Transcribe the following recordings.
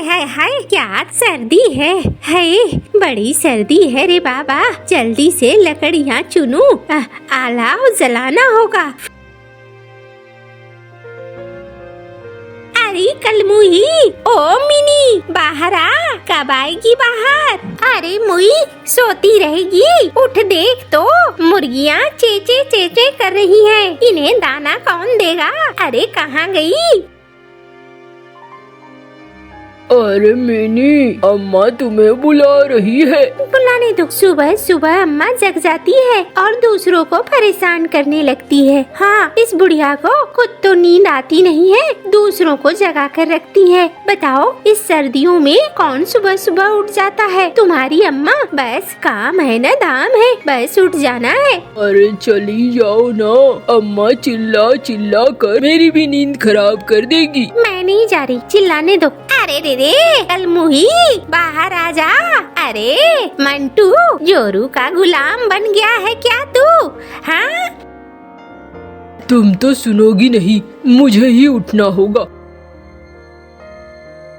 हाय हाय, क्या सर्दी है। हाय, बड़ी सर्दी है रे बाबा। जल्दी से लकड़ियाँ चुनूं, अलाव जलाना होगा। अरे कलमुही, ओ मिनी, बाहर आ। कब आएगी बाहर? अरे मुई, सोती रहेगी? उठ देख तो, मुर्गियाँ चेचे चेचे कर रही हैं। इन्हें दाना कौन देगा? अरे कहाँ गई? अरे मिनी, अम्मा तुम्हें बुला रही है। बुलाने दो। सुबह सुबह अम्मा जग जाती है और दूसरों को परेशान करने लगती है। हाँ, इस बुढ़िया को खुद तो नींद आती नहीं है, दूसरों को जगा कर रखती है। बताओ, इस सर्दियों में कौन सुबह सुबह उठ जाता है? तुम्हारी अम्मा, बस काम है ना दाम है, बस उठ जाना है। अरे चली जाओ ना, अम्मा चिल्ला चिल्ला कर मेरी भी नींद खराब कर देगी। मैं नहीं जा रही, चिल्लाने दो। अरे रे रे, कलमुही, बाहर आ जा। अरे मंटू, जोरू का गुलाम बन गया है क्या तू? हाँ, तुम तो सुनोगी नहीं, मुझे ही उठना होगा।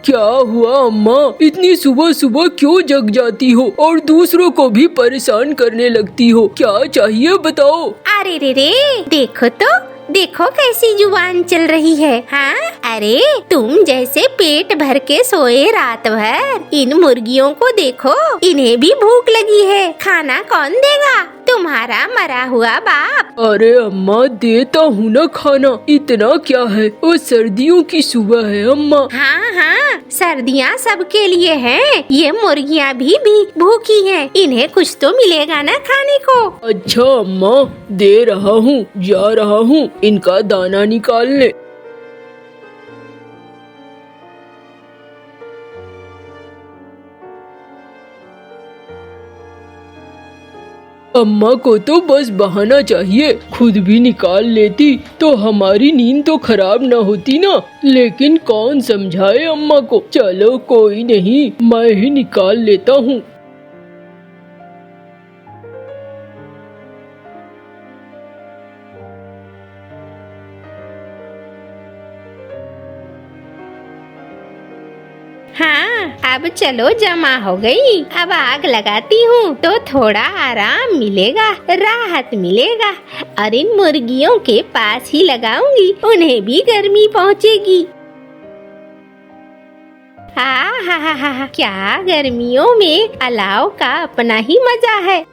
क्या हुआ अम्मा, इतनी सुबह सुबह क्यों जग जाती हो और दूसरों को भी परेशान करने लगती हो? क्या चाहिए बताओ। अरे रे रे, देखो तो, देखो कैसी जुबान चल रही है। हाँ, अरे तुम जैसे पेट भर के सोए रात भर, इन मुर्गियों को देखो, इन्हें भी भूख लगी है। खाना कौन देगा? तुम्हारा मरा हुआ बाप। अरे अम्मा, देता हूँ ना खाना, इतना क्या है, वो सर्दियों की सुबह है अम्मा। हाँ हाँ, सर्दियाँ सबके लिए हैं। ये मुर्गियाँ भी भूखी हैं, इन्हें कुछ तो मिलेगा ना खाने को। अच्छा अम्मा, दे रहा हूँ, जा रहा हूँ इनका दाना निकालने। अम्मा को तो बस बहाना चाहिए, खुद भी निकाल लेती तो हमारी नींद तो खराब न होती ना। लेकिन कौन समझाए अम्मा को। चलो कोई नहीं, मैं ही निकाल लेता हूँ। हाँ, अब चलो जमा हो गई। अब आग लगाती हूँ तो थोड़ा आराम मिलेगा, राहत मिलेगा। और इन मुर्गियों के पास ही लगाऊंगी, उन्हें भी गर्मी पहुँचेगी। हाँ हाँ हाँ हाँ, क्या गर्मियों में अलाव का अपना ही मजा है।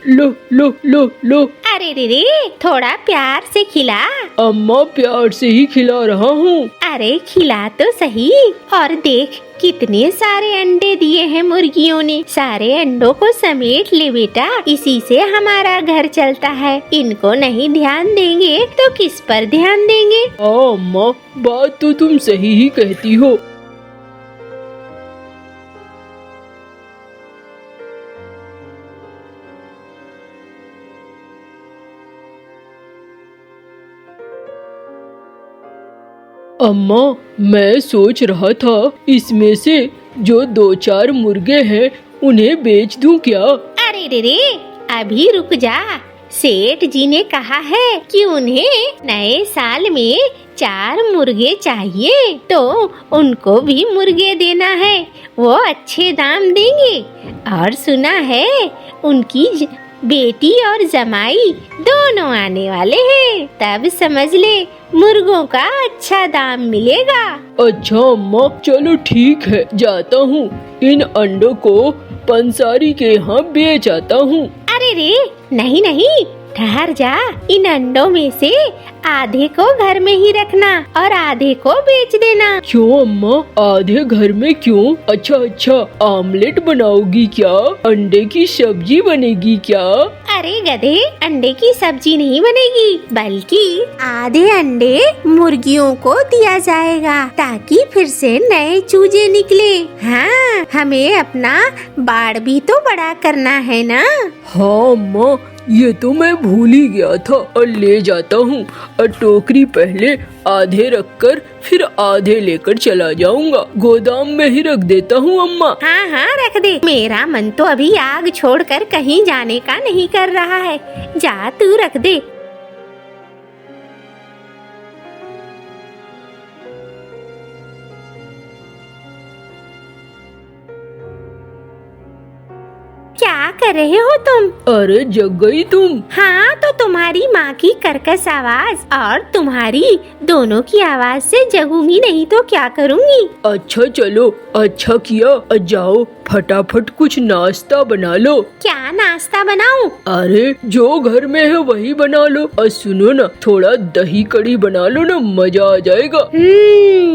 लो लो लो लो। अरे रे रे, थोड़ा प्यार से खिला। अम्मा, प्यार से ही खिला रहा हूँ। अरे खिला तो सही। और देख, कितने सारे अंडे दिए हैं मुर्गियों ने। सारे अंडों को समेट ले बेटा, इसी से हमारा घर चलता है। इनको नहीं ध्यान देंगे तो किस पर ध्यान देंगे? हाँ अम्मा, बात तो तुम सही ही कहती हो। अम्मा, मैं सोच रहा था इसमें से जो 2-4 मुर्गे हैं उन्हें बेच दूं क्या? अरे रे रे, अभी रुक जा। सेठ जी ने कहा है कि उन्हें नए साल में 4 मुर्गे चाहिए, तो उनको भी मुर्गे देना है। वो अच्छे दाम देंगे। और सुना है उनकी बेटी और जमाई दोनों आने वाले हैं, तब समझ ले मुर्गों का अच्छा दाम मिलेगा। अच्छा अम्मा, चलो ठीक है, जाता हूँ। इन अंडों को पंसारी के यहाँ बेच आता हूँ। अरे रे, नहीं नहीं, ठहर जा। इन अंडों में से आधे को घर में ही रखना और आधे को बेच देना। क्यों अम्मा, आधे घर में क्यों? अच्छा, आमलेट बनाओगी क्या? अंडे की सब्जी बनेगी क्या? अरे गधे, अंडे की सब्जी नहीं बनेगी, बल्कि आधे अंडे मुर्गियों को दिया जाएगा ताकि फिर से नए चूजे निकले। हाँ, हमें अपना बाड़ भी तो बड़ा करना है ना। हाँ अम्मा, ये तो मैं भूल ही गया था। और ले जाता हूँ। और टोकरी पहले आधे रखकर फिर आधे लेकर चला जाऊंगा। गोदाम में ही रख देता हूँ अम्मा। हाँ हाँ, रख दे। मेरा मन तो अभी आग छोड़कर कहीं जाने का नहीं कर रहा है। जा, तू रख दे। कर रहे हो तुम? अरे जग गई तुम? हाँ, तो तुम्हारी माँ की कर्कश आवाज और तुम्हारी दोनों की आवाज से जगूंगी नहीं तो क्या करूँगी? अच्छा चलो, अच्छा किया। जाओ फटाफट कुछ नाश्ता बना लो। क्या नाश्ता बनाऊं? अरे जो घर में है वही बना लो। और सुनो ना, थोड़ा दही कड़ी बना लो ना, मजा आ जाएगा।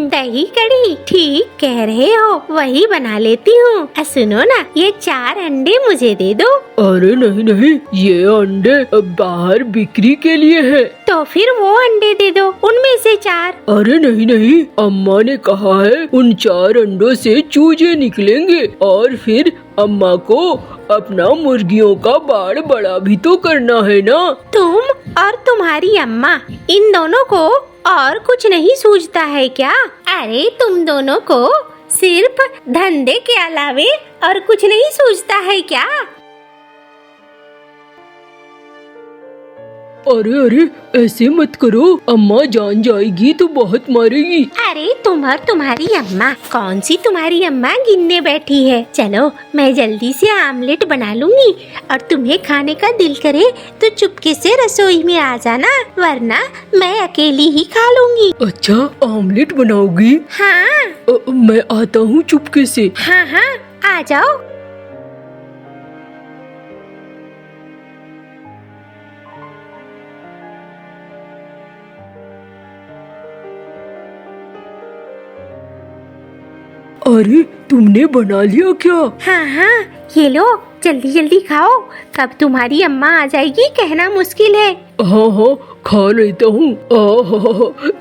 दही कड़ी, ठीक कह रहे हो, वही बना लेती हूँ। सुनो ना, ये 4 अंडे मुझे दे दो। अरे नहीं नहीं, ये अंडे बाहर बिक्री के लिए है। तो फिर वो अंडे दे दो, उनमें से 4। अरे नहीं नहीं, अम्मा ने कहा है उन 4 अंडों से चूजे निकलेंगे और फिर अम्मा को अपना मुर्गियों का बाड़ बड़ा भी तो करना है ना। तुम और तुम्हारी अम्मा, इन दोनों को और कुछ नहीं सूझता है क्या? अरे तुम दोनों को सिर्फ धंधे के अलावे और कुछ नहीं सूझता है क्या? अरे अरे, ऐसे मत करो, अम्मा जान जाएगी तो बहुत मारेगी। अरे तुम और तुम्हारी अम्मा, कौन सी तुम्हारी अम्मा गिनने बैठी है? चलो मैं जल्दी से आमलेट बना लूंगी और तुम्हें खाने का दिल करे तो चुपके से रसोई में आ जाना, वरना मैं अकेली ही खा लूंगी। अच्छा, आमलेट बनाओगी? हाँ। मैं आता हूँ चुपके से। हाँ हाँ, आ जाओ। अरे तुमने बना लिया क्या? हाँ हाँ, ये लो, जल्दी जल्दी खाओ, कब तुम्हारी अम्मा आ जाएगी कहना मुश्किल है। हाँ हाँ, खा लेता हूँ।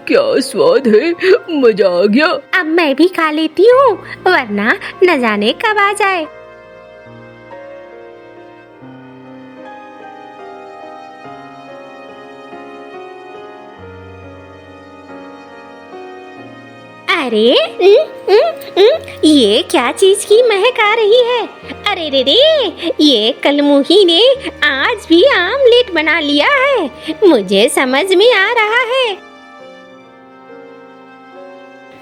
क्या स्वाद है, मजा आ गया। अब मैं भी खा लेती हूँ, वरना न जाने कब आ जाए। अरे ये क्या चीज की महक आ रही है? अरे रे रे, ये कलमुही ने आज भी आमलेट बना लिया है, मुझे समझ में आ रहा है।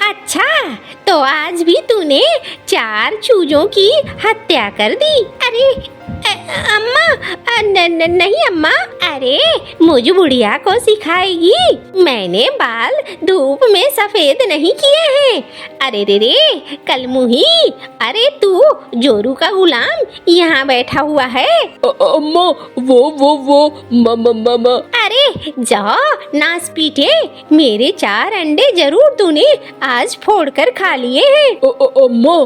अच्छा, तो आज भी तूने 4 चूजों की हत्या कर दी। अरे अम्मा, नहीं अम्मा, अरे मुझ बुढ़िया को सिखाएगी? मैंने बाल धूप में सफेद नहीं किए हैं। अरे रे रे कलमुही, अरे तू जोरू का गुलाम यहाँ बैठा हुआ है। अम्मा, वो मामा। अरे जाओ नास पीटे, मेरे 4 अंडे जरूर तूने आज फोड़ कर खा लिए हैं। अम्मा,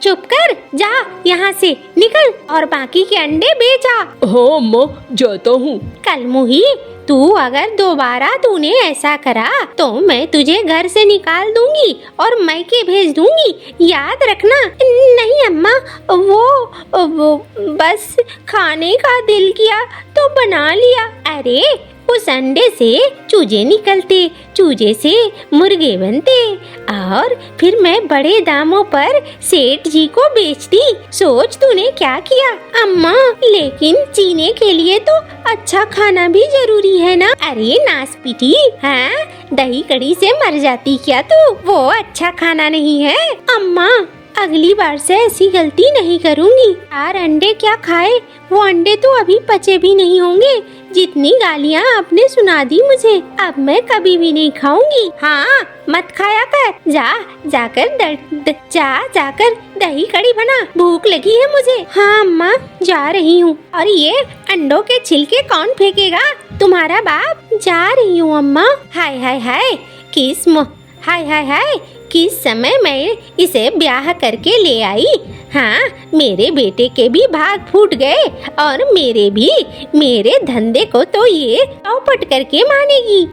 चुप कर, जा यहाँ से निकल और बाकी के अंडे बेच आ। हाँ अम्मा, जाता हूँ। कलमुही, तू अगर दोबारा तूने ऐसा करा तो मैं तुझे घर से निकाल दूंगी और मायके भेज दूंगी, याद रखना। नहीं अम्मा, वो बस खाने का दिल किया तो बना लिया। अरे उस अंडे से चूजे निकलते, चूजे से मुर्गे बनते और फिर मैं बड़े दामों पर सेठ जी को बेचती। सोच तूने क्या किया। अम्मा, लेकिन जीने के लिए तो अच्छा खाना भी जरूरी है ना। अरे नासपीटी, हाँ, दही कड़ी से मर जाती क्या तू? वो अच्छा खाना नहीं है। अम्मा, अगली बार से ऐसी गलती नहीं करूंगी। 4 अंडे क्या खाए, वो अंडे तो अभी पचे भी नहीं होंगे। जितनी गालियाँ आपने सुना दी मुझे, अब मैं कभी भी नहीं खाऊंगी। हाँ, मत खाया कर, जाकर दही कड़ी बना, भूख लगी है मुझे। हाँ अम्मा, जा रही हूँ। और ये अंडों के छिलके कौन फेंकेगा? तुम्हारा बाप। जा रही हूँ अम्मा। हाय हाय हाय, किस समय मैं इसे ब्याह करके ले आई। हाँ, मेरे बेटे के भी भाग फूट गए और मेरे धंधे को तो ये चौपट करके मानेगी।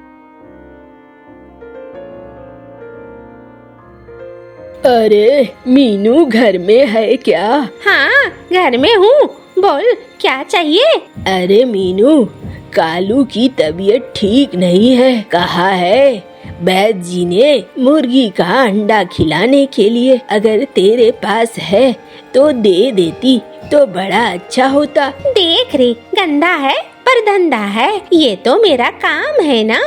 अरे मीनू घर में है क्या? हाँ, घर में हूँ, बोल क्या चाहिए? अरे मीनू, कालू की तबीयत ठीक नहीं है, कहाँ है? वैद्य जी ने मुर्गी का अंडा खिलाने के लिए अगर तेरे पास है तो दे देती तो बड़ा अच्छा होता। देख रे, गंदा है पर धंधा है, ये तो मेरा काम है ना।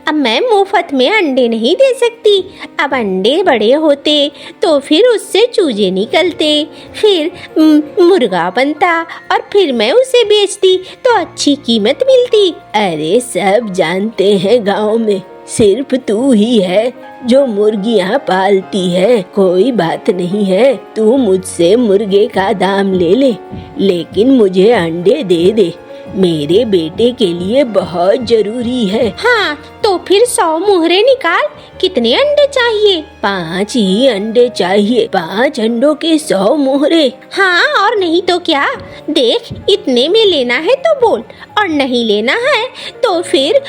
अब मैं मुफ्त में अंडे नहीं दे सकती। अब अंडे बड़े होते तो फिर उससे चूजे निकलते, फिर मुर्गा बनता और फिर मैं उसे बेचती तो अच्छी कीमत मिलती। अरे सब जानते हैं गांव में सिर्फ तू ही है जो मुर्गियां पालती है। कोई बात नहीं है, तू मुझसे मुर्गे का दाम ले ले, लेकिन मुझे अंडे दे दे, मेरे बेटे के लिए बहुत जरूरी है। हाँ तो फिर 100 मुहरे निकाल। कितने अंडे चाहिए? 5 ही अंडे चाहिए। 5 अंडों के 100 मुहरे। हाँ और नहीं तो क्या। देख, इतने में लेना है तो बोल, और नहीं लेना है तो फिर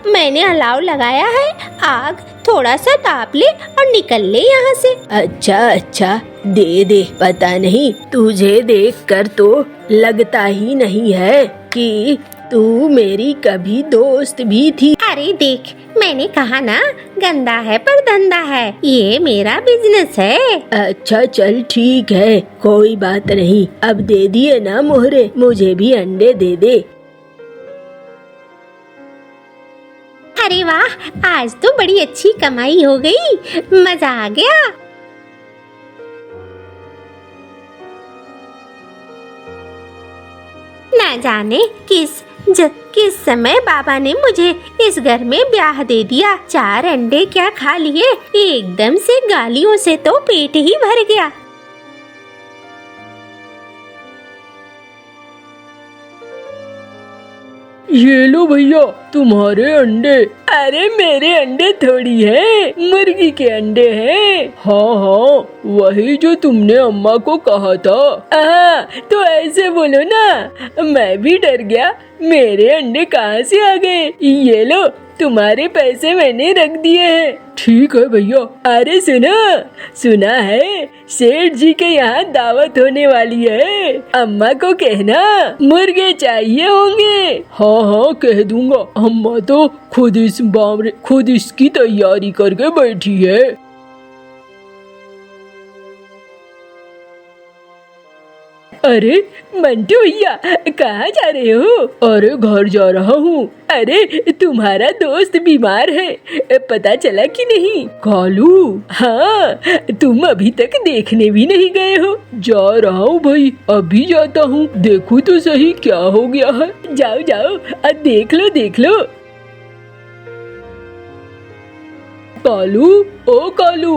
मैंने अलाव लगाया है, आग थोड़ा सा ताप ले और निकल ले यहाँ से। अच्छा दे दे। पता नहीं तुझे देखकर तो लगता ही नहीं है कि तू मेरी कभी दोस्त भी थी। अरे देख, मैंने कहा ना, गंदा है पर धंधा है, ये मेरा बिजनेस है। अच्छा चल ठीक है, कोई बात नहीं। अब दे दिए ना मोहरे, मुझे भी अंडे दे दे। अरे वाह, आज तो बड़ी अच्छी कमाई हो गई, मजा आ गया। ना जाने किस समय बाबा ने मुझे इस घर में ब्याह दे दिया। 4 अंडे क्या खा लिए, एकदम से गालियों से तो पेट ही भर गया। ये लो भैया तुम्हारे अंडे। अरे मेरे अंडे थोड़ी है, मुर्गी के अंडे हैं। हाँ वही जो तुमने अम्मा को कहा था। तो ऐसे बोलो ना, मैं भी डर गया, मेरे अंडे कहाँ से आ गए। ये लो तुम्हारे पैसे मैंने रख दिए हैं। ठीक है भैया। अरे सुना है सेठ जी के यहाँ दावत होने वाली है, अम्मा को कहना मुर्गे चाहिए होंगे। हाँ कह दूंगा, अम्मा तो खुद इसकी तैयारी करके बैठी है। अरे मंटू भैया कहाँ जा रहे हो? अरे घर जा रहा हूँ। अरे तुम्हारा दोस्त बीमार है, पता चला कि नहीं? कालू? हाँ, तुम अभी तक देखने भी नहीं गए हो। जा रहा हूँ भाई, अभी जाता हूँ, देखो तो सही क्या हो गया है। जाओ देख लो। कालू, ओ कालू।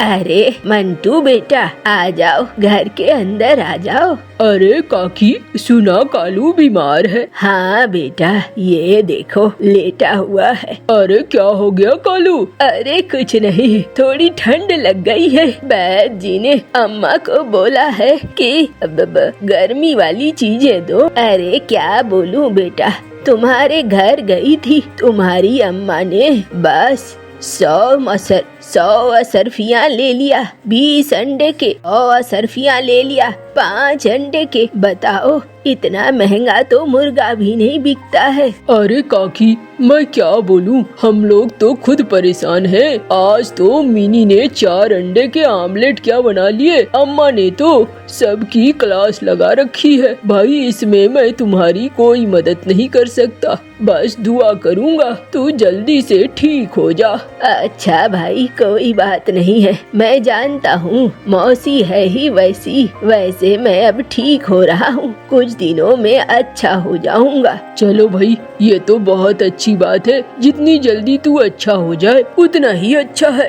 अरे मंटू बेटा आ जाओ, घर के अंदर आ जाओ। अरे काकी, सुना कालू बीमार है। हाँ बेटा, ये देखो लेटा हुआ है। अरे क्या हो गया कालू? अरे कुछ नहीं, थोड़ी ठंड लग गई है। वैद्य जी ने अम्मा को बोला है कि गर्मी वाली चीजें दो। अरे क्या बोलूं बेटा, तुम्हारे घर गई थी, तुम्हारी अम्मा ने बस 100 असरफियाँ ले लिया, 20 अंडे के 100 असरफियाँ ले लिया, 5 अंडे के। बताओ, इतना महंगा तो मुर्गा भी नहीं बिकता है। अरे काकी, मैं क्या बोलूं, हम लोग तो खुद परेशान हैं। आज तो मिनी ने 4 अंडे के आमलेट क्या बना लिए, अम्मा ने तो सबकी क्लास लगा रखी है। भाई इसमें मैं तुम्हारी कोई मदद नहीं कर सकता, बस दुआ करूंगा तू जल्दी से ठीक हो जा। अच्छा भाई, कोई बात नहीं है, मैं जानता हूँ मौसी है ही वैसी। वैसे मैं अब ठीक हो रहा हूँ, कुछ दिनों में अच्छा हो जाऊंगा। चलो भाई, ये तो बहुत अच्छी बात है, जितनी जल्दी तू अच्छा हो जाए उतना ही अच्छा है।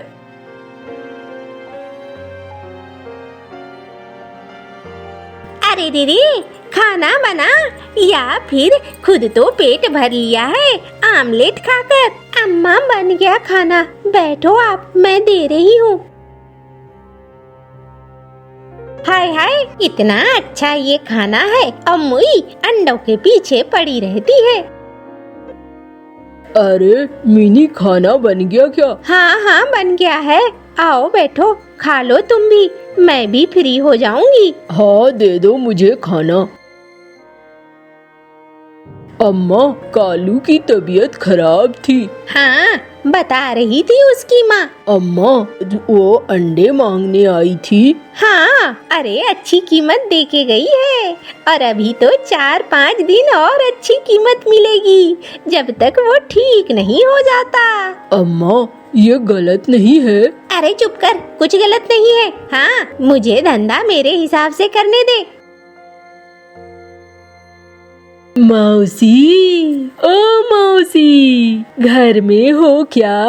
अरे दीदी, खाना बना या फिर खुद तो पेट भर लिया है आमलेट खाकर। अम्मा बन गया खाना, बैठो आप, मैं दे रही हूँ। हाय, इतना अच्छा ये खाना है, अम्मुई अंडों के पीछे पड़ी रहती है। अरे मिनी, खाना बन गया क्या? हाँ बन गया है, आओ बैठो, खा लो तुम भी, मैं भी फ्री हो जाऊंगी। हाँ दे दो मुझे खाना। अम्मा, कालू की तबीयत खराब थी। हाँ, बता रही थी उसकी माँ। अम्मा, वो अंडे मांगने आई थी। हाँ, अरे अच्छी कीमत दे के गई है और अभी तो 4-5 दिन और अच्छी कीमत मिलेगी जब तक वो ठीक नहीं हो जाता। अम्मा, ये गलत नहीं है। अरे चुप कर, कुछ गलत नहीं है। हाँ, मुझे धंधा मेरे हिसाब से करने दे। मौसी, ओ मौसी, घर में हो क्या?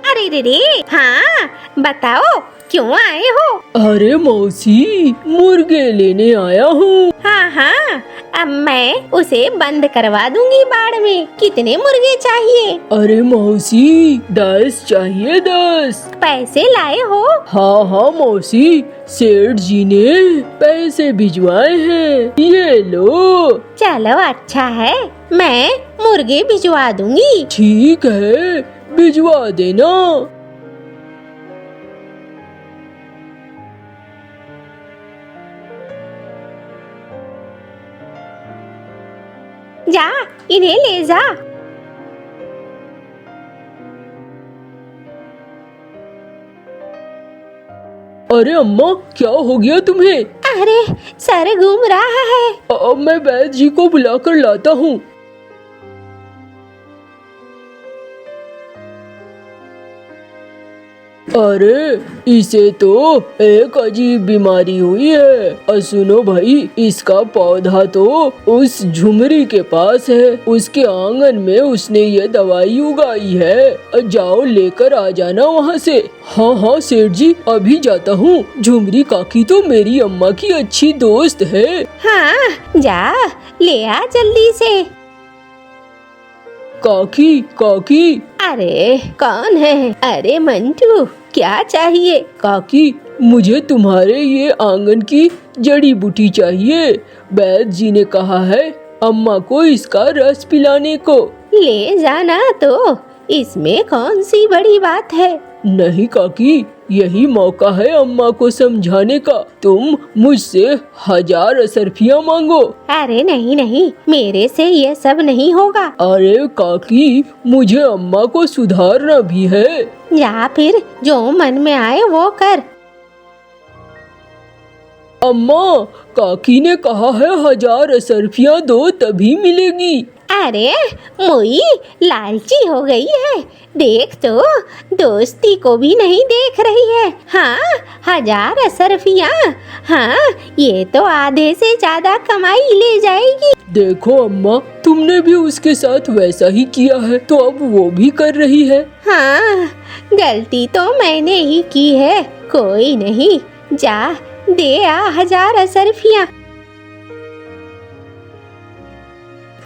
अरे रे रे, हाँ बताओ, क्यों आए हो? अरे मौसी, मुर्गे लेने आया हूँ। हाँ हाँ, अब मैं उसे बंद करवा दूंगी बाड़ में। कितने मुर्गे चाहिए? अरे मौसी, 10 चाहिए, 10। पैसे लाए हो? हाँ हाँ मौसी, सेठ जी ने पैसे भिजवाए हैं, ये लो। चलो अच्छा है, मैं मुर्गे भिजवा दूंगी। ठीक है, भिजवा देना। जा, इन्हें ले जा। अरे अम्मा, क्या हो गया तुम्हें? अरे सर घूम रहा है। अब मैं वैद्य जी को बुलाकर लाता हूँ। अरे, इसे तो एक अजीब बीमारी हुई है। और सुनो भाई, इसका पौधा तो उस झुमरी के पास है। उसके आंगन में उसने ये दवाई उगाई है। जाओ लेकर आ जाना वहाँ से। हाँ हाँ सेठ जी, अभी जाता हूँ। झुमरी काकी तो मेरी अम्मा की अच्छी दोस्त है। हाँ, जा ले आ जल्दी से। काकी काकी। अरे कौन है? अरे मंटू, क्या चाहिए? काकी, मुझे तुम्हारे ये आंगन की जड़ी बूटी चाहिए। वैद्य जी ने कहा है अम्मा को इसका रस पिलाने को। ले जाना तो, इसमें कौन सी बड़ी बात है। नहीं काकी, यही मौका है अम्मा को समझाने का। तुम मुझसे 1000 असरफियाँ मांगो। अरे नहीं नहीं, मेरे से ये सब नहीं होगा। अरे काकी, मुझे अम्मा को सुधारना भी है। या फिर जो मन में आए वो कर। अम्मा, काकी ने कहा है 1000 असरफियाँ दो तभी मिलेगी। अरे मुई लालची हो गई है। देख तो, दोस्ती को भी नहीं देख रही है। हाँ, 1000 असरफियाँ। हाँ, ये तो आधे से ज्यादा कमाई ले जाएगी। देखो अम्मा, तुमने भी उसके साथ वैसा ही किया है, तो अब वो भी कर रही है। हाँ, गलती तो मैंने ही की है। कोई नहीं, जा दे आ 1000 असरफियाँ।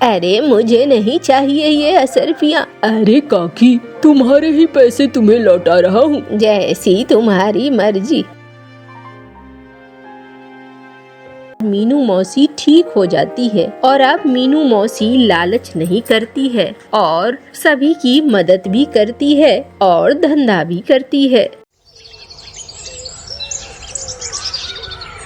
अरे मुझे नहीं चाहिए ये असरफियाँ। अरे काकी, तुम्हारे ही पैसे तुम्हें लौटा रहा हूँ। जैसी तुम्हारी मर्जी। मीनू मौसी ठीक हो जाती है और अब मीनू मौसी लालच नहीं करती है और सभी की मदद भी करती है और धंधा भी करती है।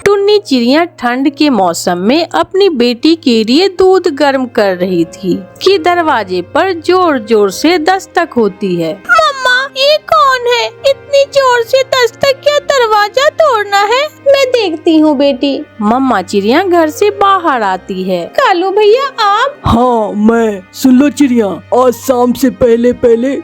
टुन्नी चिड़िया ठंड के मौसम में अपनी बेटी के लिए दूध गर्म कर रही थी कि दरवाजे पर जोर जोर से दस्तक होती है। मम्मा, ये कौन है? इतनी जोर से दस्तक, क्या दरवाजा तोड़ना है? मैं देखती हूँ बेटी। मम्मा चिड़िया घर से बाहर आती है। कालू भैया आप? हाँ मैं। सुन लो चिड़िया, आज शाम से पहले पहले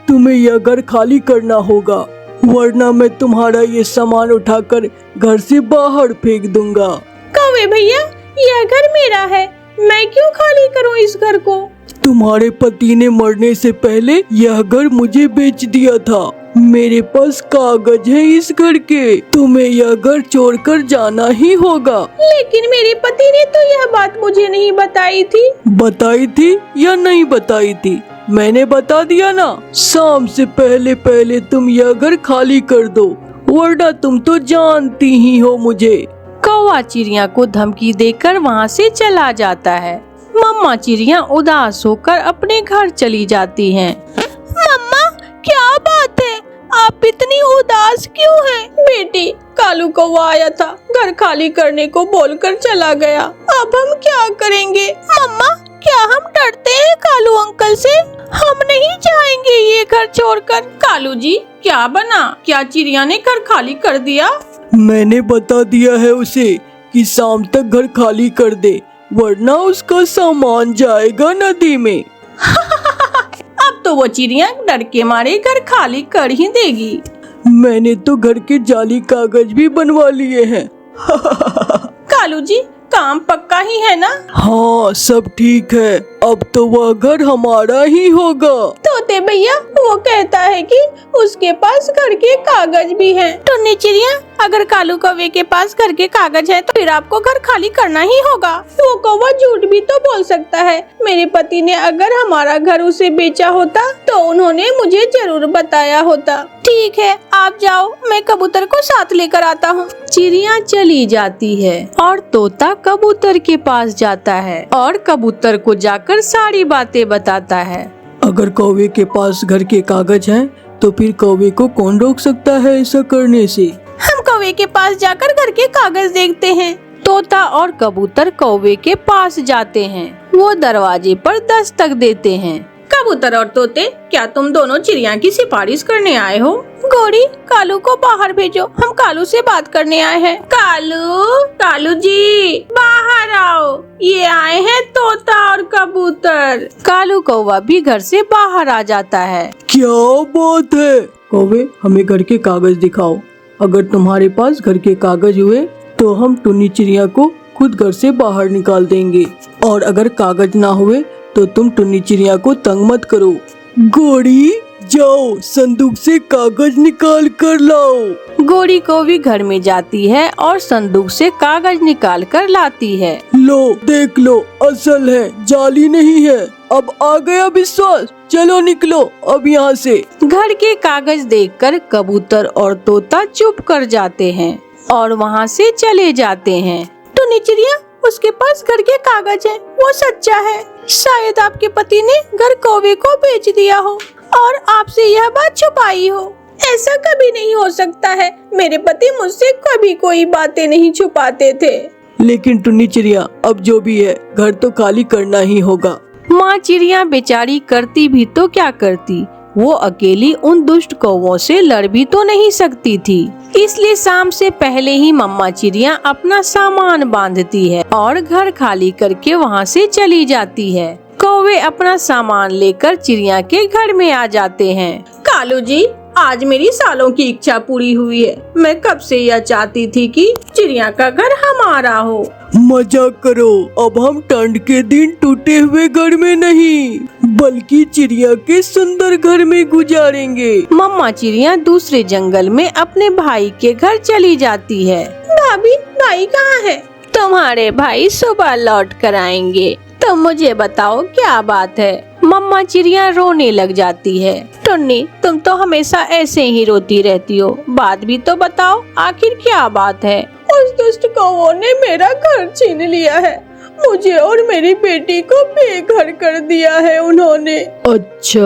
तुम्हें यह घर खाली करना होगा, वरना मैं तुम्हारा ये सामान उठाकर घर से बाहर फेंक दूंगा। कौवे भैया, यह घर मेरा है, मैं क्यों खाली करूं इस घर को? तुम्हारे पति ने मरने से पहले यह घर मुझे बेच दिया था। मेरे पास कागज है इस घर के। तुम्हें यह घर छोड़कर जाना ही होगा। लेकिन मेरे पति ने तो यह बात मुझे नहीं बताई थी। बताई थी या नहीं बताई थी? मैंने बता दिया ना। शाम से पहले पहले तुम यह घर खाली कर दो, वरना तुम तो जानती ही हो मुझे। कौवा चिड़िया को धमकी देकर वहाँ से चला जाता है। मम्मा चिड़िया उदास होकर अपने घर चली जाती हैं। मम्मा, क्या बात है? आप इतनी उदास क्यों हैं? बेटी, कालू कौवा आया था, घर खाली करने को बोलकर चला गया। अब हम क्या करेंगे? मम्मा, क्या हम डरते हैं कालू अंकल से? हम नहीं जाएंगे ये घर छोड़कर। कालू जी, क्या बना? क्या चिड़िया ने घर खाली कर दिया? मैंने बता दिया है उसे कि शाम तक घर खाली कर दे, वरना उसका सामान जाएगा नदी में। अब तो वो चिड़िया डर के मारे घर खाली कर ही देगी। मैंने तो घर के जाली कागज भी बनवा लिए हैं। कालू जी, काम पक्का ही है ना? हाँ, सब ठीक है। अब तो वह घर हमारा ही होगा। तोते भैया, वो कहता है कि उसके पास घर के कागज भी हैं। टुन्नी चिड़िया, अगर कालू कौवे के पास घर के कागज है तो फिर आपको घर खाली करना ही होगा। वो कौवा झूठ भी तो बोल सकता है। मेरे पति ने अगर हमारा घर उसे बेचा होता तो उन्होंने मुझे जरूर बताया होता। ठीक है, आप जाओ, मैं कबूतर को साथ लेकर आता हूँ। चिड़िया चली जाती है और तोता कबूतर के पास जाता है और कबूतर को जाकर सारी बातें बताता है। अगर कौवे के पास घर के कागज हैं, तो फिर कौवे को कौन रोक सकता है ऐसा करने से? हम कौवे के पास जाकर घर के कागज देखते हैं। तोता और कबूतर कौवे के पास जाते हैं। वो दरवाजे पर दस्तक देते हैं। कबूतर और तोते, क्या तुम दोनों चिड़िया की सिफारिश करने आए हो? गोरी, कालू को बाहर भेजो, हम कालू से बात करने आए हैं। कालू जी, बाहर आओ, ये आए हैं तोता और कबूतर। कालू कौवा भी घर से बाहर आ जाता है। क्या बात है? कौवे, हमें घर के कागज दिखाओ। अगर तुम्हारे पास घर के कागज हुए तो हम टुन्नी चिड़िया को खुद घर से बाहर निकाल देंगे, और अगर कागज ना हुए तो तुम टुन्नी चिड़िया को तंग मत करो। गोरी, जाओ संदूक से कागज निकाल कर लाओ। गोरी को भी घर में जाती है और संदूक से कागज निकाल कर लाती है। लो, देख लो, असल है, जाली नहीं है। अब आ गया विश्वास? चलो निकलो अब यहाँ से। घर के कागज देखकर कबूतर और तोता चुप कर जाते हैं और वहाँ से चले जाते हैं। टुन्नी चिड़िया, उसके पास घर के कागज है, वो सच्चा है। शायद आपके पति ने घर कौवे को बेच दिया हो और आपसे यह बात छुपाई हो। ऐसा कभी नहीं हो सकता है। मेरे पति मुझसे कभी कोई बातें नहीं छुपाते थे। लेकिन टुन्नी चिड़िया, अब जो भी है, घर तो खाली करना ही होगा। माँ चिड़िया बेचारी करती भी तो क्या करती, वो अकेली उन दुष्ट कौवों से लड़ भी तो नहीं सकती थी। इसलिए शाम से पहले ही मम्मा चिड़िया अपना सामान बांधती है और घर खाली करके वहाँ से चली जाती है। कौवे अपना सामान लेकर चिड़िया के घर में आ जाते हैं। कालू जी, आज मेरी सालों की इच्छा पूरी हुई है। मैं कब से यह चाहती थी कि चिड़िया का घर हमारा हो। मजाक करो, अब हम ठंड के दिन टूटे हुए घर में नहीं, बल्कि चिड़िया के सुंदर घर में गुजारेंगे। मम्मा चिड़िया दूसरे जंगल में अपने भाई के घर चली जाती है। भाभी, भाई कहाँ है? तुम्हारे भाई सुबह लौट कर आएंगे। तुम मुझे बताओ क्या बात है? मम्मा चिड़िया रोने लग जाती है। टुन्नी, तुम तो हमेशा ऐसे ही रोती रहती हो, बात भी तो बताओ, आखिर क्या बात है? उस दुष्ट कौवों ने मेरा घर छीन लिया है। मुझे और मेरी बेटी को बेघर कर दिया है उन्होंने। अच्छा,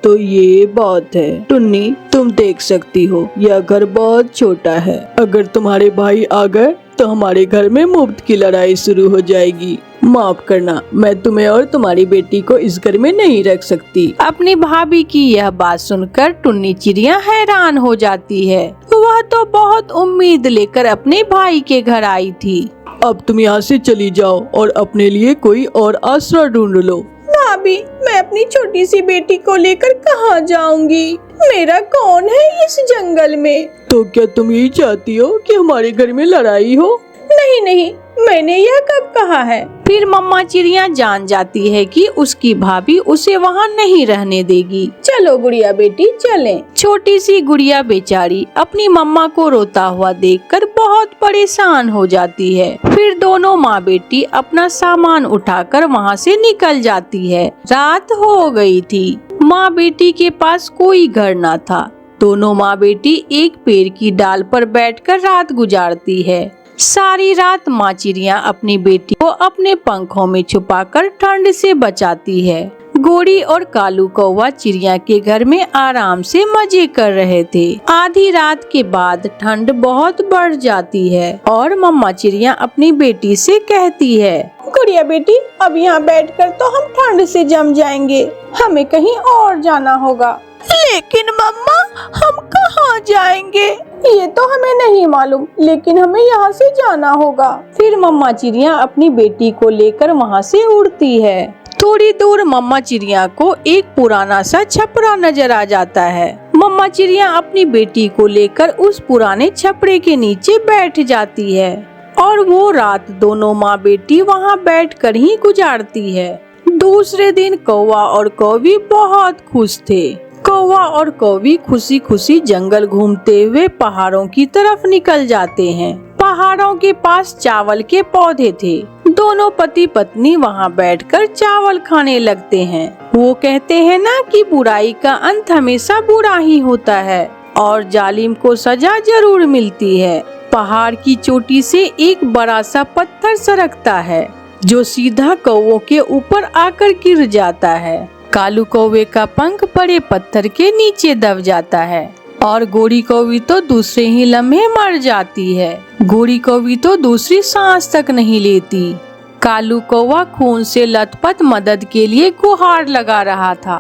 तो ये बात है। टुन्नी, तुम देख सकती हो, यह घर बहुत छोटा है। अगर तुम्हारे भाई आ गए तो हमारे घर में मुफ्त की लड़ाई शुरू हो जाएगी। माफ करना, मैं तुम्हें और तुम्हारी बेटी को इस घर में नहीं रख सकती। अपनी भाभी की यह बात सुनकर टुन्नी चिड़िया हैरान हो जाती है। वह तो बहुत उम्मीद लेकर अपने भाई के घर आई थी। अब तुम यहाँ से चली जाओ और अपने लिए कोई और आसरा ढूंढ लो। भाभी, मैं अपनी छोटी सी बेटी को लेकर कहाँ जाऊंगी? मेरा कौन है इस जंगल में? तो क्या तुम यही चाहती हो कि हमारे घर में लड़ाई हो? नहीं नहीं, मैंने यह कब कहा है? फिर मम्मा चिड़िया जान जाती है कि उसकी भाभी उसे वहाँ नहीं रहने देगी। चलो गुड़िया बेटी, चलें। छोटी सी गुड़िया बेचारी अपनी मम्मा को रोता हुआ देखकर बहुत परेशान हो जाती है। फिर दोनों माँ बेटी अपना सामान उठाकर वहाँ से निकल जाती है। रात हो गई थी। माँ बेटी के पास कोई घर न था। दोनों माँ बेटी एक पेड़ की डाल पर बैठकर रात गुजारती है। सारी रात माँ चिड़िया अपनी बेटी को अपने पंखों में छुपाकर ठंड से बचाती है। गोरी और कालू कौवा चिड़िया के घर में आराम से मजे कर रहे थे। आधी रात के बाद ठंड बहुत बढ़ जाती है और मम्मा चिड़िया अपनी बेटी से कहती है, गुड़िया बेटी, अब यहाँ बैठकर तो हम ठंड से जम जाएंगे, हमें कहीं और जाना होगा। लेकिन मम्मा, हम कहाँ जाएंगे? ये तो हमें नहीं मालूम, लेकिन हमें यहाँ से जाना होगा। फिर मम्मा चिड़िया अपनी बेटी को लेकर वहाँ से उड़ती है। थोड़ी दूर मम्मा चिड़िया को एक पुराना सा छपरा नजर आ जाता है। मम्मा चिड़िया अपनी बेटी को लेकर उस पुराने छपरे के नीचे बैठ जाती है और वो रात दोनों माँ बेटी वहाँ बैठकर ही गुजारती है। दूसरे दिन कौवा और कौवी बहुत खुश थे। कौवा और कौवी खुशी खुशी जंगल घूमते हुए पहाड़ों की तरफ निकल जाते हैं। पहाड़ों के पास चावल के पौधे थे। दोनों पति पत्नी वहाँ बैठकर चावल खाने लगते हैं। वो कहते हैं ना कि बुराई का अंत हमेशा बुरा ही होता है और जालिम को सजा जरूर मिलती है। पहाड़ की चोटी से एक बड़ा सा पत्थर सरकता है जो सीधा कौवों के ऊपर आकर गिर जाता है। कालू कौवे का पंख बड़े पत्थर के नीचे दब जाता है और गोरी कौवी तो दूसरे ही लम्हे मर जाती है। गोरी कौवी तो दूसरी सांस तक नहीं लेती। कालू कौवा खून से लथपथ मदद के लिए गुहार लगा रहा था।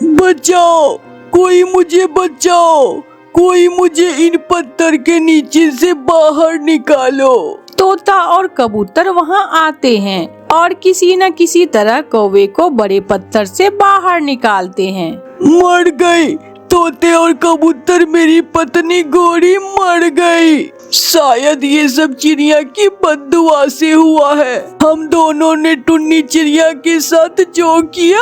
बचाओ, कोई मुझे बचाओ, कोई मुझे इन पत्थर के नीचे से बाहर निकालो। तोता और कबूतर वहाँ आते हैं और किसी न किसी तरह कौवे को बड़े पत्थर से बाहर निकालते हैं। मर गई, तोते और कबूतर, मेरी पत्नी गोरी मर गई। शायद ये सब चिड़िया की बद्दुआ से हुआ है। हम दोनों ने टुन्नी चिड़िया के साथ जो किया,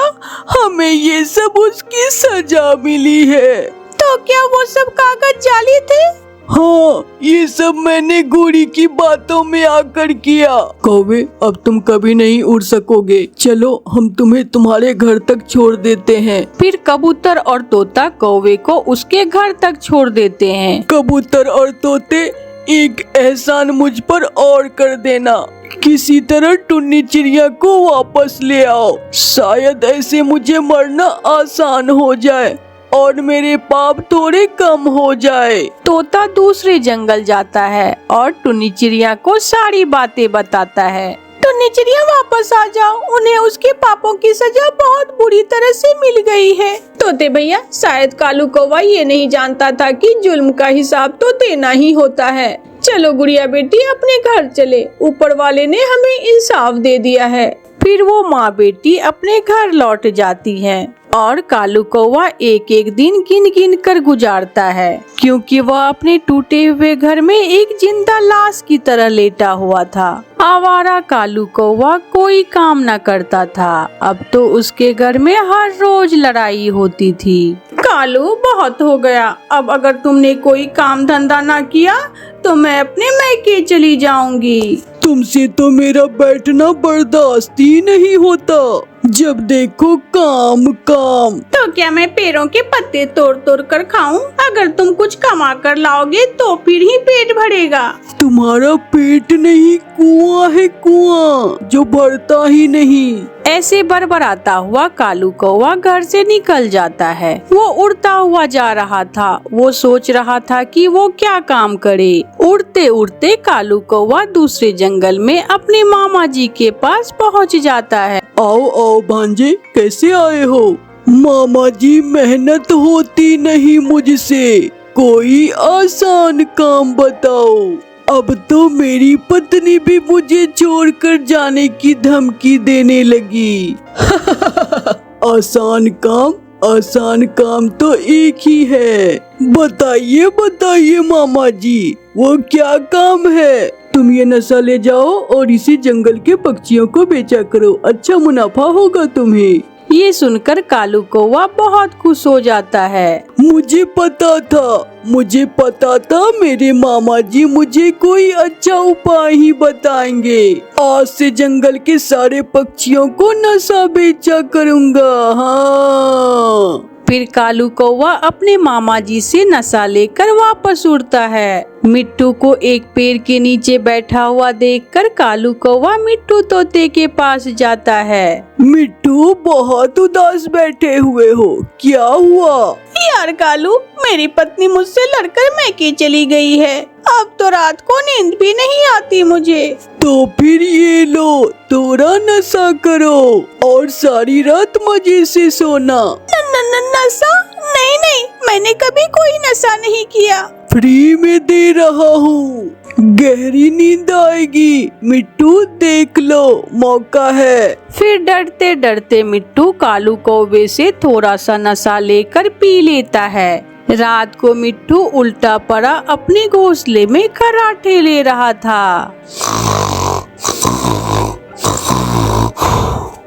हमें ये सब उसकी सजा मिली है। तो क्या वो सब कागज जाली थे? हाँ, ये सब मैंने गोरी की बातों में आकर किया। कौवे, अब तुम कभी नहीं उड़ सकोगे। चलो, हम तुम्हें तुम्हारे घर तक छोड़ देते हैं। फिर कबूतर और तोता कौवे को उसके घर तक छोड़ देते हैं। कबूतर और तोते, एक एहसान मुझ पर और कर देना। किसी तरह टुन्नी चिड़िया को वापस ले आओ। शायद ऐसे मुझे मरना आसान हो जाए और मेरे पाप थोड़े कम हो जाए। तोता दूसरे जंगल जाता है और टुन्नी चिड़िया को सारी बातें बताता है। टुन्नी चिड़िया, वापस आ जाओ, उन्हें उसके पापों की सजा बहुत बुरी तरह से मिल गई है। तोते भैया, शायद कालू कौवा ये नहीं जानता था कि जुल्म का हिसाब तो देना ही होता है। चलो गुड़िया बेटी, अपने घर चले, ऊपर वाले ने हमें इंसाफ दे दिया है। फिर वो माँ बेटी अपने घर लौट जाती हैं और कालू कौवा एक एक दिन गिन गिन कर गुजारता है, क्योंकि वह अपने टूटे हुए घर में एक जिंदा लाश की तरह लेटा हुआ था। आवारा कालू कौवा कोई काम न करता था। अब तो उसके घर में हर रोज लड़ाई होती थी। कालू, बहुत हो गया। अब अगर तुमने कोई काम धंधा ना किया तो मैं अपने मैके चली जाऊंगी। तुमसे तो मेरा बैठना बर्दाश्त ही नहीं होता। जब देखो काम काम। तो क्या मैं पेड़ों के पत्ते तोड़ तोड़ कर खाऊं? अगर तुम कुछ कमा कर लाओगे तो फिर ही पेट भरेगा। तुम्हारा पेट नहीं, कुआं है, कुआं जो भरता ही नहीं। ऐसे बरबराता हुआ कालू कौवा घर से निकल जाता है। वो उड़ता हुआ जा रहा था। वो सोच रहा था कि वो क्या काम करे। उड़ते उड़ते कालू कौवा दूसरे जंगल में अपने मामा जी के पास पहुंच जाता है। आओ आओ भांजे, कैसे आए हो? मामा जी, मेहनत होती नहीं मुझसे, कोई आसान काम बताओ। अब तो मेरी पत्नी भी मुझे छोड़कर जाने की धमकी देने लगी। आसान काम तो एक ही है। बताइए बताइए मामा जी, वो क्या काम है? तुम ये नशा ले जाओ और इसी जंगल के पक्षियों को बेचा करो, अच्छा मुनाफा होगा तुम्हें। ये सुनकर कालू कौवा बहुत खुश हो जाता है। मुझे पता था मेरे मामा जी मुझे कोई अच्छा उपाय ही बताएंगे। आज से जंगल के सारे पक्षियों को नशा बेचा करूँगा। हाँ, फिर कालू कौवा अपने मामा जी से नशा लेकर वापस उड़ता है। मिट्टू को एक पेड़ के नीचे बैठा हुआ देखकर कालू कौवा मिट्टू तोते के पास जाता है। मिट्टू बहुत उदास बैठे हुए हो, क्या हुआ? यार कालू, मेरी पत्नी मुझसे लड़कर मैके चली गई है। अब तो रात को नींद भी नहीं आती मुझे। तो फिर ये लो, थोड़ा नशा करो और सारी रात मजे से सोना। नशा? नहीं नहीं, मैंने कभी कोई नशा नहीं किया। फ्री में दे रहा हूँ, गहरी नींद आएगी। मिट्टू देख लो, मौका है। फिर डरते डरते मिट्टू कालू कौवे से थोड़ा सा नशा लेकर पी लेता है। रात को मिट्टू उल्टा पड़ा अपने घोंसले में खर्राटे ले रहा था।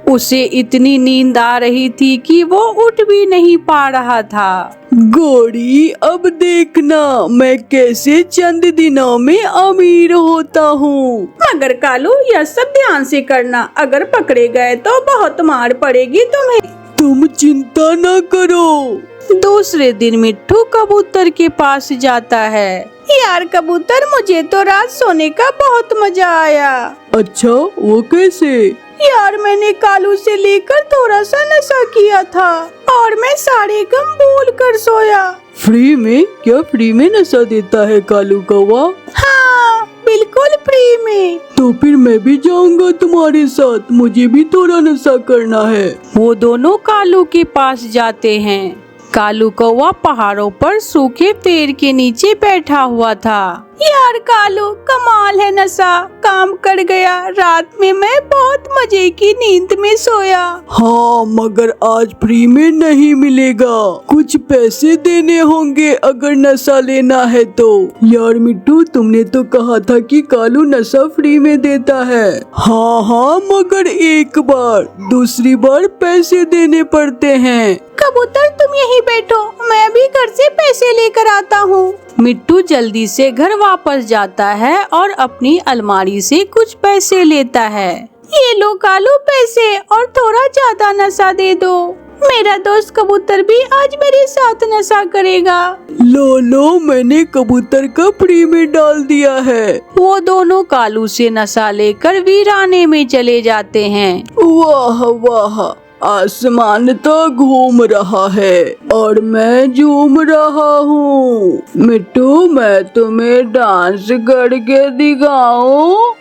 उसे इतनी नींद आ रही थी कि वो उठ भी नहीं पा रहा था। गोरी, अब देखना मैं कैसे चंद दिनों में अमीर होता हूँ। मगर कालू, यह सब ध्यान से करना, अगर पकड़े गए तो बहुत मार पड़ेगी तुम्हें। तुम चिंता न करो। दूसरे दिन मिट्टू कबूतर के पास जाता है। यार कबूतर, मुझे तो रात सोने का बहुत मजा आया। अच्छा, वो कैसे? यार, मैंने कालू से लेकर थोड़ा सा नशा किया था और मैं सारे गम भूल कर सोया। फ्री में? क्या फ्री में नशा देता है कालू कौवा? हाँ, बिल्कुल फ्री में। तो फिर मैं भी जाऊंगा तुम्हारे साथ, मुझे भी थोड़ा नशा करना है। वो दोनों कालू के पास जाते हैं। कालू कौवा पहाड़ों पर सूखे पेड़ के नीचे बैठा हुआ था। यार कालू, कमाल है नशा, काम कर गया। रात में मैं बहुत मजे की नींद में सोया। हाँ, मगर आज फ्री में नहीं मिलेगा, कुछ पैसे देने होंगे अगर नशा लेना है तो। यार मिट्टू, तुमने तो कहा था कि कालू नशा फ्री में देता है। हाँ हाँ, मगर एक बार, दूसरी बार पैसे देने पड़ते हैं। कबूतर, तुम यहीं बैठो, मैं अभी घर से पैसे लेकर आता हूँ। मिट्टू जल्दी से घर वापस जाता है और अपनी अलमारी से कुछ पैसे लेता है। ये लो कालू पैसे, और थोड़ा ज्यादा नशा दे दो। मेरा दोस्त कबूतर भी आज मेरे साथ नशा करेगा। लो, मैंने कबूतर का फ्री में डाल दिया है। वो दोनों कालू से नशा लेकर वीराने में चले जाते हैं। वाह वाह, आसमान तो घूम रहा है और मैं झूम रहा हूँ। मिट्टू, मैं तुम्हें डांस करके दिखाऊं?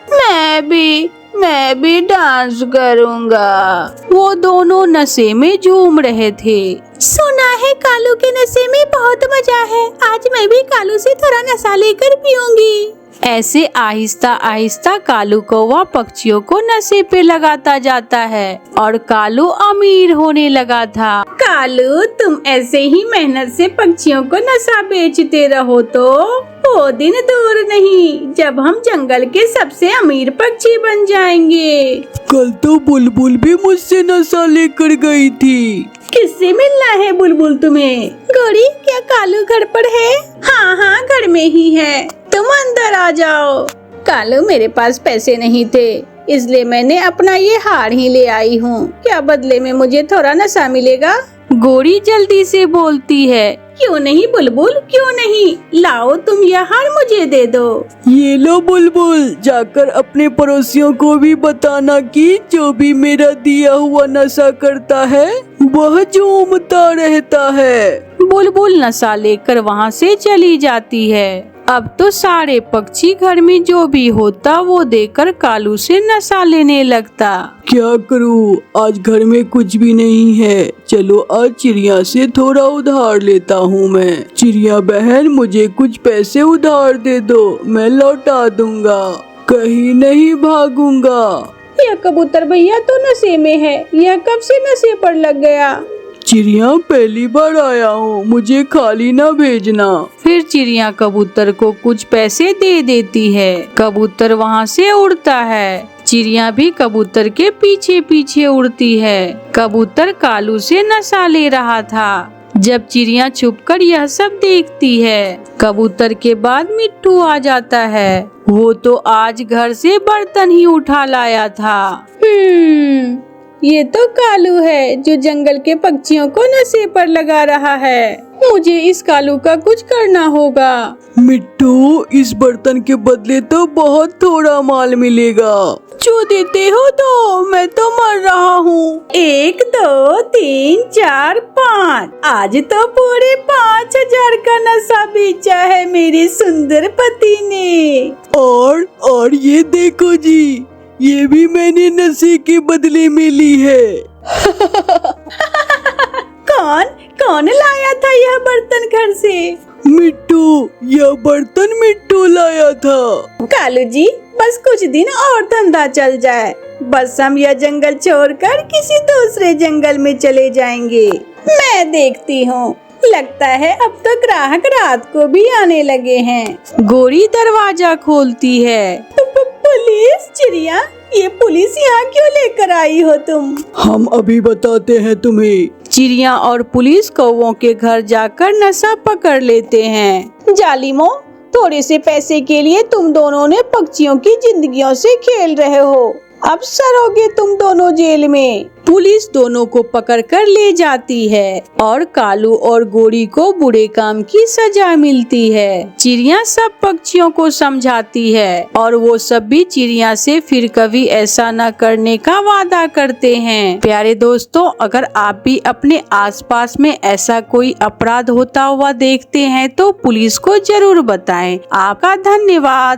मैं भी डांस करूँगा। वो दोनों नशे में झूम रहे थे। सुना है कालू के नशे में बहुत मजा है, आज मैं भी कालू से थोड़ा नशा लेकर पीऊंगी। ऐसे आहिस्ता आहिस्ता कालू कौवा पक्षियों को नशे पे लगाता जाता है और कालू अमीर होने लगा था। कालू, तुम ऐसे ही मेहनत से पक्षियों को नशा बेचते रहो तो वो दिन दूर नहीं जब हम जंगल के सबसे अमीर पक्षी बन जाएंगे। कल तो बुलबुल भी मुझसे नशा लेकर गई थी। किससे मिलना है बुलबुल तुम्हें? गोरी, क्या कालू घर पर है? हाँ, घर में ही है, तुम अंदर आ जाओ। कालू, मेरे पास पैसे नहीं थे, इसलिए मैंने अपना ये हार ही ले आई हूँ। क्या बदले में मुझे थोड़ा नशा मिलेगा? गोरी जल्दी से बोलती है। क्यों नहीं बुलबुल, क्यों नहीं, लाओ तुम यह हार मुझे दे दो। ये लो बुलबुल, जाकर अपने पड़ोसियों को भी बताना कि जो भी मेरा दिया हुआ नशा करता है वह झूमता रहता है। बुलबुल नशा लेकर वहाँ से चली जाती है। अब तो सारे पक्षी घर में जो भी होता वो देखकर कालू से नशा लेने लगता। क्या करूँ, आज घर में कुछ भी नहीं है। चलो आज चिड़िया से थोड़ा उधार लेता हूँ मैं। चिड़िया बहन, मुझे कुछ पैसे उधार दे दो, मैं लौटा दूंगा, कहीं नहीं भागूंगा। यह कबूतर भैया तो नशे में है, यह कब से नशे पर लग गया? चिड़िया, पहली बार आया हूँ, मुझे खाली ना भेजना। फिर चिड़िया कबूतर को कुछ पैसे दे देती है। कबूतर वहाँ से उड़ता है। चिड़िया भी कबूतर के पीछे पीछे उड़ती है। कबूतर कालू से नशा ले रहा था। जब चिड़िया छुपकर यह सब देखती है, कबूतर के बाद मिट्टू आ जाता है। वो तो आज घर से बर्तन ही उठा लाया था। ये तो कालू है जो जंगल के पक्षियों को नशे पर लगा रहा है। मुझे इस कालू का कुछ करना होगा। मिट्टू, इस बर्तन के बदले तो बहुत थोड़ा माल मिलेगा। जो देते हो दो, मैं तो मर रहा हूँ। 1 2 3 4 5, आज तो पूरे 5000 का नशा बेचा है मेरे सुंदर पति ने। और ये देखो जी, ये भी मैंने नशे के बदले में ली है। कौन लाया था यह बर्तन घर से? मिट्टू, यह बर्तन मिट्टू लाया था। कालू जी, बस कुछ दिन और धंधा चल जाए, बस हम यह जंगल छोड़कर किसी दूसरे जंगल में चले जाएंगे। मैं देखती हूँ, लगता है अब तो ग्राहक रात को भी आने लगे हैं। गोरी दरवाजा खोलती है। पुलिस? चिड़िया, ये पुलिस यहाँ क्यों लेकर आई हो तुम? हम अभी बताते हैं तुम्हें। चिड़िया और पुलिस कौवों के घर जाकर नशा पकड़ लेते हैं। जालिमों, थोड़े से पैसे के लिए तुम दोनों ने पक्षियों की जिंदगियों से खेल रहे हो। अब सरोगे तुम दोनों जेल में। पुलिस दोनों को पकड़कर ले जाती है और कालू और गोरी को बुरे काम की सजा मिलती है। चिड़िया सब पक्षियों को समझाती है और वो सब भी चिड़िया से फिर कभी ऐसा न करने का वादा करते हैं। प्यारे दोस्तों, अगर आप भी अपने आसपास में ऐसा कोई अपराध होता हुआ देखते हैं तो पुलिस को जरूर बताएं। आपका धन्यवाद।